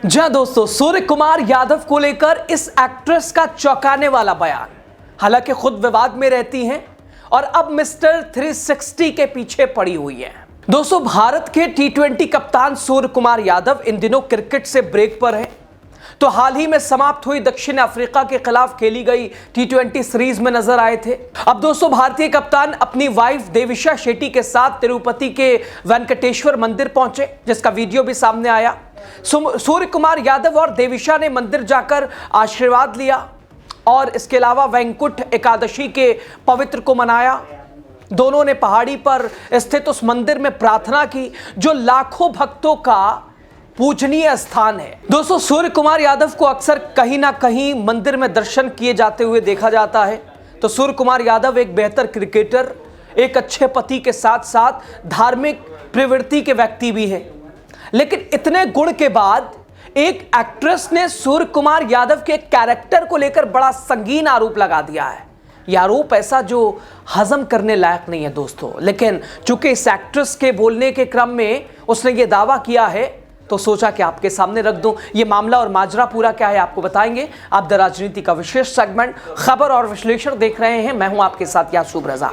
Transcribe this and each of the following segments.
जी हाँ दोस्तों, सूर्य कुमार यादव को लेकर इस एक्ट्रेस का चौंकाने वाला बयान। हालांकि खुद विवाद में रहती हैं और अब मिस्टर 360 के पीछे पड़ी हुई हैं। दोस्तों, भारत के टी20 कप्तान सूर्य कुमार यादव इन दिनों क्रिकेट से ब्रेक पर हैं। तो हाल ही में समाप्त हुई दक्षिण अफ्रीका के खिलाफ खेली गई टी20 सीरीज में नजर आए थे। अब दोस्तों, भारतीय कप्तान अपनी वाइफ देविशा शेट्टी के साथ तिरुपति के वेंकटेश्वर मंदिर पहुंचे, जिसका वीडियो भी सामने आया। सूर्य कुमार यादव और देविशा ने मंदिर जाकर आशीर्वाद लिया और इसके अलावा वैंकुंठ एकादशी के पवित्र को मनाया। दोनों ने पहाड़ी पर स्थित उस मंदिर में प्रार्थना की जो लाखों भक्तों का पूजनीय स्थान है। दोस्तों, सूर्य कुमार यादव को अक्सर कहीं ना कहीं मंदिर में दर्शन किए जाते हुए देखा जाता है। तो सूर्य कुमार यादव एक बेहतर क्रिकेटर, एक अच्छे पति के साथ साथ धार्मिक प्रवृत्ति के व्यक्ति भी हैं। लेकिन इतने गुण के बाद एक एक्ट्रेस ने सूर्य कुमार यादव के कैरेक्टर को लेकर बड़ा संगीन आरोप लगा दिया है। यह आरोप ऐसा जो हजम करने लायक नहीं है दोस्तों, लेकिन चूंकि इस एक्ट्रेस के बोलने के क्रम में उसने ये दावा किया है तो सोचा कि आपके सामने रख दूं। ये मामला और माजरा पूरा क्या है आपको बताएंगे। आप द राजनीति का विशेष सेगमेंट खबर और विश्लेषण देख रहे हैं। मैं हूं आपके साथ यासूब रजा।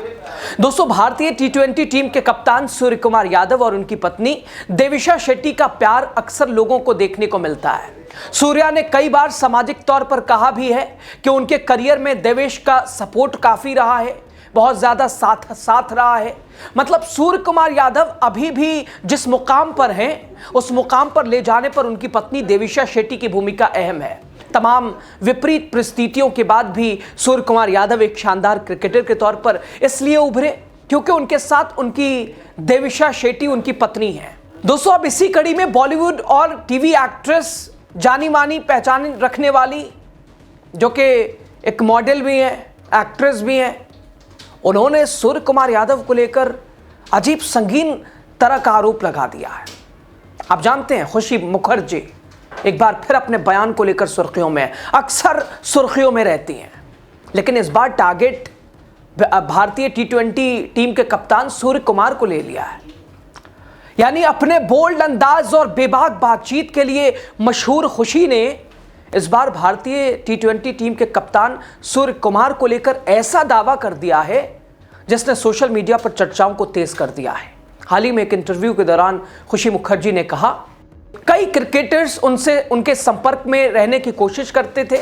दोस्तों, भारतीय टी20 टीम के कप्तान सूर्य कुमार यादव और उनकी पत्नी देविशा शेट्टी का प्यार अक्सर लोगों को देखने को मिलता है। सूर्या ने कई बार सामाजिक तौर पर कहा भी है कि उनके करियर में देवेश का सपोर्ट काफी रहा है, बहुत ज्यादा साथ रहा है। मतलब सूर्य कुमार यादव अभी भी जिस मुकाम पर हैं, उस मुकाम पर ले जाने पर उनकी पत्नी देविशा शेट्टी की भूमिका अहम है। तमाम विपरीत परिस्थितियों के बाद भी सूर्य कुमार यादव एक शानदार क्रिकेटर के तौर पर इसलिए उभरे क्योंकि उनके साथ उनकी देविशा शेट्टी उनकी पत्नी है। दोस्तों, अब इसी कड़ी में बॉलीवुड और टीवी एक्ट्रेस जानी मानी पहचान रखने वाली, जो कि एक मॉडल भी है, एक्ट्रेस भी है, उन्होंने सूर्य कुमार यादव को लेकर अजीब संगीन तरह का आरोप लगा दिया है। आप जानते हैं, खुशी मुखर्जी एक बार फिर अपने बयान को लेकर सुर्खियों में, अक्सर सुर्खियों में रहती हैं, लेकिन इस बार टारगेट भारतीय टी20 टीम के कप्तान सूर्य कुमार को ले लिया है। यानी अपने बोल्ड अंदाज और बेबाक बातचीत के लिए मशहूर खुशी ने इस बार भारतीय टी20 टीम के कप्तान सूर्य कुमार को लेकर ऐसा दावा कर दिया है जिसने सोशल मीडिया पर चर्चाओं को तेज कर दिया है। हाल ही में एक इंटरव्यू के दौरान खुशी मुखर्जी ने कहा, कई क्रिकेटर्स उनसे उनके संपर्क में रहने की कोशिश करते थे।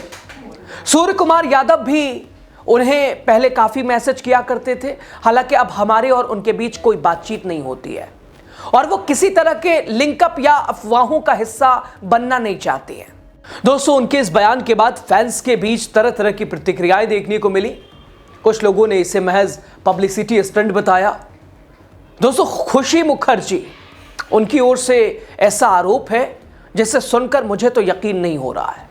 सूर्य कुमार यादव भी उन्हें पहले काफी मैसेज किया करते थे। हालांकि अब हमारे और उनके बीच कोई बातचीत नहीं होती है और वो किसी तरह के लिंकअप या अफवाहों का हिस्सा बनना नहीं चाहती है। दोस्तों, उनके इस बयान के बाद फैंस के बीच तरह तरह की प्रतिक्रियाएं देखने को मिली। कुछ लोगों ने इसे महज पब्लिसिटी स्टंट बताया। दोस्तों, खुशी मुखर्जी, उनकी ओर से ऐसा आरोप है जिसे सुनकर मुझे तो यकीन नहीं हो रहा है।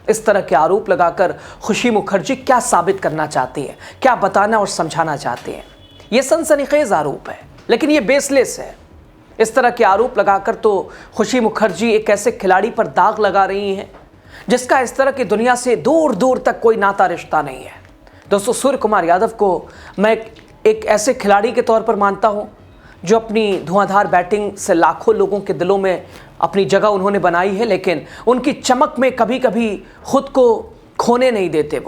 इस तरह के आरोप लगाकर खुशी मुखर्जी क्या साबित करना चाहती है, क्या बताना और समझाना चाहते हैं? यह सनसनीखेज आरोप है, लेकिन यह बेसलेस है। इस तरह के आरोप लगाकर तो खुशी मुखर्जी एक ऐसे खिलाड़ी पर दाग लगा रही हैं जिसका इस तरह की दुनिया से दूर दूर तक कोई नाता रिश्ता नहीं है। दोस्तों, सूर्य कुमार यादव को मैं एक ऐसे खिलाड़ी के तौर पर मानता हूं जो अपनी धुआंधार बैटिंग से लाखों लोगों के दिलों में अपनी जगह उन्होंने बनाई है, लेकिन उनकी चमक में कभी कभी खुद को खोने नहीं देते।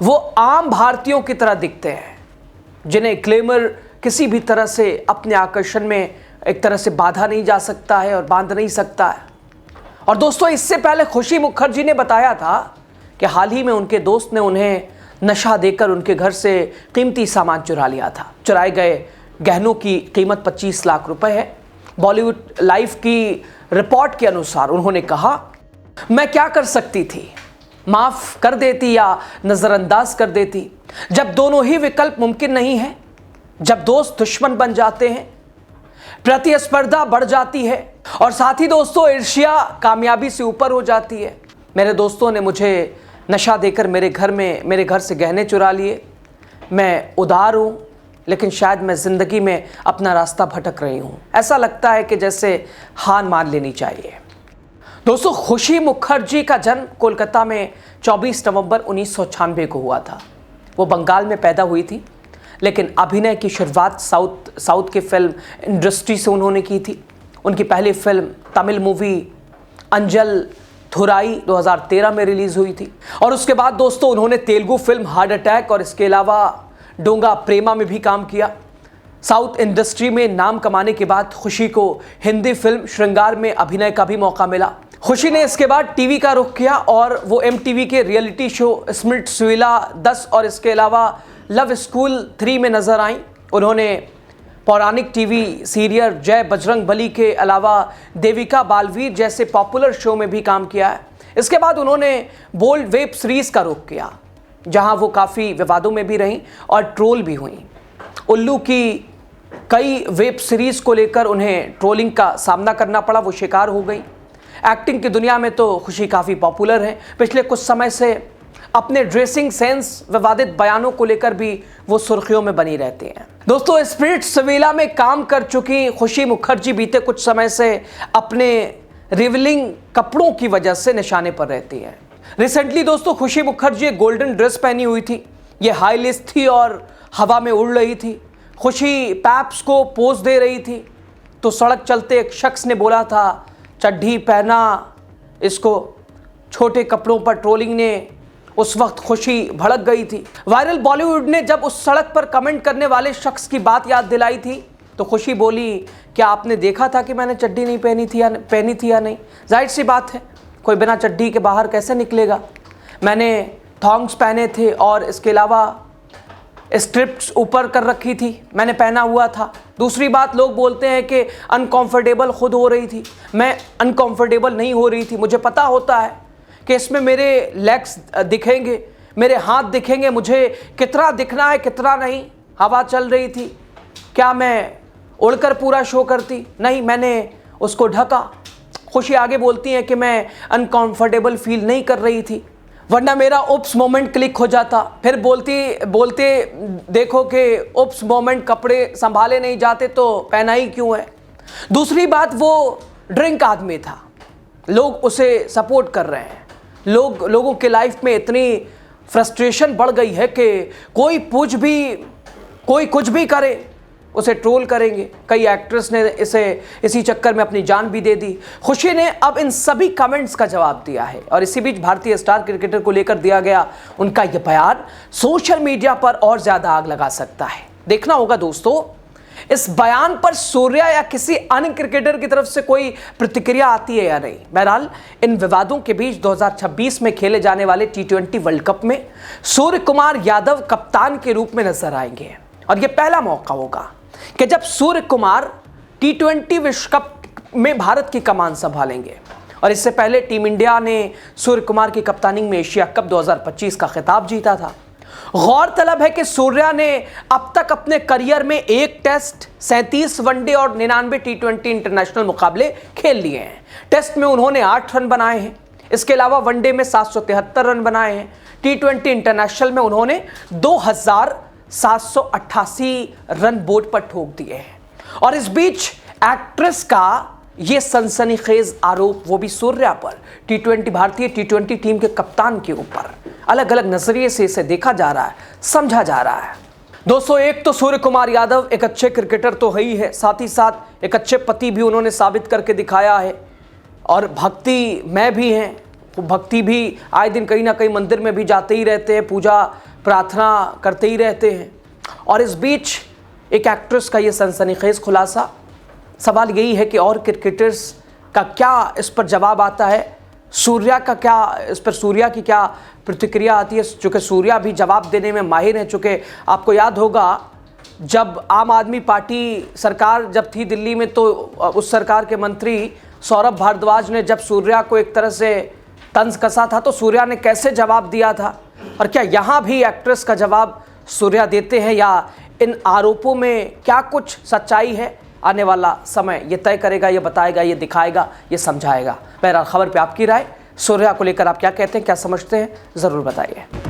वो आम भारतीयों की तरह दिखते हैं जिन्हें ग्लैमर किसी भी तरह से अपने आकर्षण में एक तरह से बांधा नहीं जा सकता है और बांध नहीं सकता है। और दोस्तों, इससे पहले खुशी मुखर्जी ने बताया था कि हाल ही में उनके दोस्त ने उन्हें नशा देकर उनके घर से कीमती सामान चुरा लिया था। चुराए गए गहनों की कीमत 25 लाख रुपए है। बॉलीवुड लाइव की रिपोर्ट के अनुसार उन्होंने कहा, मैं क्या कर सकती थी, माफ कर देती या नजरअंदाज कर देती। जब दोनों ही विकल्प मुमकिन नहीं है, जब दोस्त दुश्मन बन जाते हैं, प्रतिस्पर्धा बढ़ जाती है और साथ ही दोस्तों ईर्ष्या कामयाबी से ऊपर हो जाती है। मेरे दोस्तों ने मुझे नशा देकर मेरे घर से गहने चुरा लिए। मैं उदार हूँ, लेकिन शायद मैं ज़िंदगी में अपना रास्ता भटक रही हूँ। ऐसा लगता है कि जैसे हार मान लेनी चाहिए। दोस्तों, खुशी मुखर्जी का जन्म कोलकाता में 24 नवंबर 1996 को हुआ था। वो बंगाल में पैदा हुई थी, लेकिन अभिनय की शुरुआत साउथ की फिल्म इंडस्ट्री से उन्होंने की थी। उनकी पहली फिल्म तमिल मूवी अंजल थुराई 2013 में रिलीज हुई थी। और उसके बाद दोस्तों उन्होंने तेलुगु फिल्म हार्ट अटैक और इसके अलावा डोंगा प्रेमा में भी काम किया। साउथ इंडस्ट्री में नाम कमाने के बाद खुशी को हिंदी फिल्म श्रृंगार में अभिनय का भी मौका मिला। खुशी ने इसके बाद टीवी का रुख किया और वो MTV के रियलिटी शो स्प्लिट्सविला 10 और इसके अलावा लव स्कूल 3 में नजर आई। उन्होंने पौराणिक टीवी सीरियल जय बजरंगबली के अलावा देविका बालवीर जैसे पॉपुलर शो में भी काम किया है। इसके बाद उन्होंने बोल्ड वेब सीरीज का रुख किया, जहां वो काफ़ी विवादों में भी रहीं और ट्रोल भी हुई। उल्लू की कई वेब सीरीज को लेकर उन्हें ट्रोलिंग का सामना करना पड़ा, वो शिकार हो गई। एक्टिंग की दुनिया में तो खुशी काफ़ी पॉपुलर है। पिछले कुछ समय से अपने ड्रेसिंग सेंस, विवादित बयानों को लेकर भी वो सुर्खियों में बनी रहती हैं। दोस्तों स्प्लिट्सविला में काम कर चुकी खुशी मुखर्जी बीते कुछ समय से अपने रिवीलिंग कपड़ों की वजह से निशाने पर रहती हैं। रिसेंटली दोस्तों खुशी मुखर्जी एक गोल्डन ड्रेस पहनी हुई थी। ये हाई लेस थी और हवा में उड़ रही थी। खुशी पैप्स को पोज दे रही थी तो सड़क चलते एक शख्स ने बोला था, चड्ढी पहना इसको। छोटे कपड़ों पर ट्रोलिंग ने उस वक्त खुशी भड़क गई थी। वायरल बॉलीवुड ने जब उस सड़क पर कमेंट करने वाले शख्स की बात याद दिलाई थी तो खुशी बोली, क्या आपने देखा था कि मैंने चड्डी नहीं पहनी थी या नहीं? जाहिर सी बात है, कोई बिना चड्डी के बाहर कैसे निकलेगा। मैंने थॉन्ग्स पहने थे और इसके अलावा स्ट्रिप्स ऊपर कर रखी थी, मैंने पहना हुआ था। दूसरी बात, लोग बोलते हैं कि अनकंफर्टेबल खुद हो रही थी। मैं अनकंफर्टेबल नहीं हो रही थी। मुझे पता होता है कि इसमें मेरे लेग्स दिखेंगे, मेरे हाथ दिखेंगे, मुझे कितना दिखना है कितना नहीं। हवा चल रही थी, क्या मैं उड़कर पूरा शो करती? नहीं, मैंने उसको ढका। खुशी आगे बोलती हैं कि मैं अनकंफर्टेबल फील नहीं कर रही थी, वरना मेरा उप्स मोमेंट क्लिक हो जाता। फिर बोलते देखो कि उप्स मोमेंट कपड़े संभाले नहीं जाते तो पहना ही क्यों है। दूसरी बात, वो ड्रिंक आदमी था, लोग उसे सपोर्ट कर रहे हैं। लोगों के लाइफ में इतनी फ्रस्ट्रेशन बढ़ गई है कि कोई कुछ भी करे उसे ट्रोल करेंगे। कई एक्ट्रेस ने इसी चक्कर में अपनी जान भी दे दी। खुशी ने अब इन सभी कमेंट्स का जवाब दिया है और इसी बीच भारतीय स्टार क्रिकेटर को लेकर दिया गया उनका यह बयान सोशल मीडिया पर और ज्यादा आग लगा सकता है। देखना होगा दोस्तों इस बयान पर सूर्या या किसी अन्य क्रिकेटर की तरफ से कोई प्रतिक्रिया आती है या नहीं। बहरहाल इन विवादों के बीच 2026 में खेले जाने वाले T20 वर्ल्ड कप में सूर्य कुमार यादव कप्तान के रूप में नजर आएंगे और यह पहला मौका होगा कि जब सूर्य कुमार T20 विश्व कप में भारत की कमान संभालेंगे। और इससे पहले टीम इंडिया ने सूर्य कुमार की कप्तानी में एशिया कप 2025 का खिताब जीता था। गौरतलब है कि सूर्या ने अब तक अपने करियर में 1 टेस्ट, 37 वनडे और 99 T20 इंटरनेशनल मुकाबले खेल लिए हैं। टेस्ट में उन्होंने 8 रन बनाए हैं। इसके अलावा वनडे में 773 रन बनाए हैं। T20 इंटरनेशनल में उन्होंने 2788 रन बोर्ड पर ठोक दिए हैं। और इस बीच एक्ट्रेस का ये सनसनीखेज आरोप, वो भी सूर्या पर, भारतीय T20 टीम के कप्तान के ऊपर अलग अलग नजरिए से इसे देखा जा रहा है, समझा जा रहा है। दोस्तों एक तो सूर्य कुमार यादव एक अच्छे क्रिकेटर तो है ही है, साथ ही साथ एक अच्छे पति भी उन्होंने साबित करके दिखाया है और भक्ति में भी हैं। भक्ति भी आए दिन कहीं ना कहीं मंदिर में भी जाते ही रहते हैं, पूजा प्रार्थना करते ही रहते हैं। और इस बीच एक एक्ट्रेस का ये सनसनीखेज खुलासा, सवाल यही है कि और क्रिकेटर्स का क्या इस पर जवाब आता है, सूर्या का क्या इस पर, सूर्या की क्या प्रतिक्रिया आती है। चूँकि सूर्या भी जवाब देने में माहिर है। चूँकि आपको याद होगा जब आम आदमी पार्टी सरकार जब थी दिल्ली में तो उस सरकार के मंत्री सौरभ भारद्वाज ने जब सूर्या को एक तरह से तंज कसा था तो सूर्या ने कैसे जवाब दिया था। और क्या यहाँ भी एक्ट्रेस का जवाब सूर्या देते हैं या इन आरोपों में क्या कुछ सच्चाई है, आने वाला समय ये तय करेगा, ये बताएगा, ये दिखाएगा, ये समझाएगा। बहरहाल खबर पे आपकी राय, सूर्या को लेकर आप क्या कहते हैं, क्या समझते हैं, ज़रूर बताइए।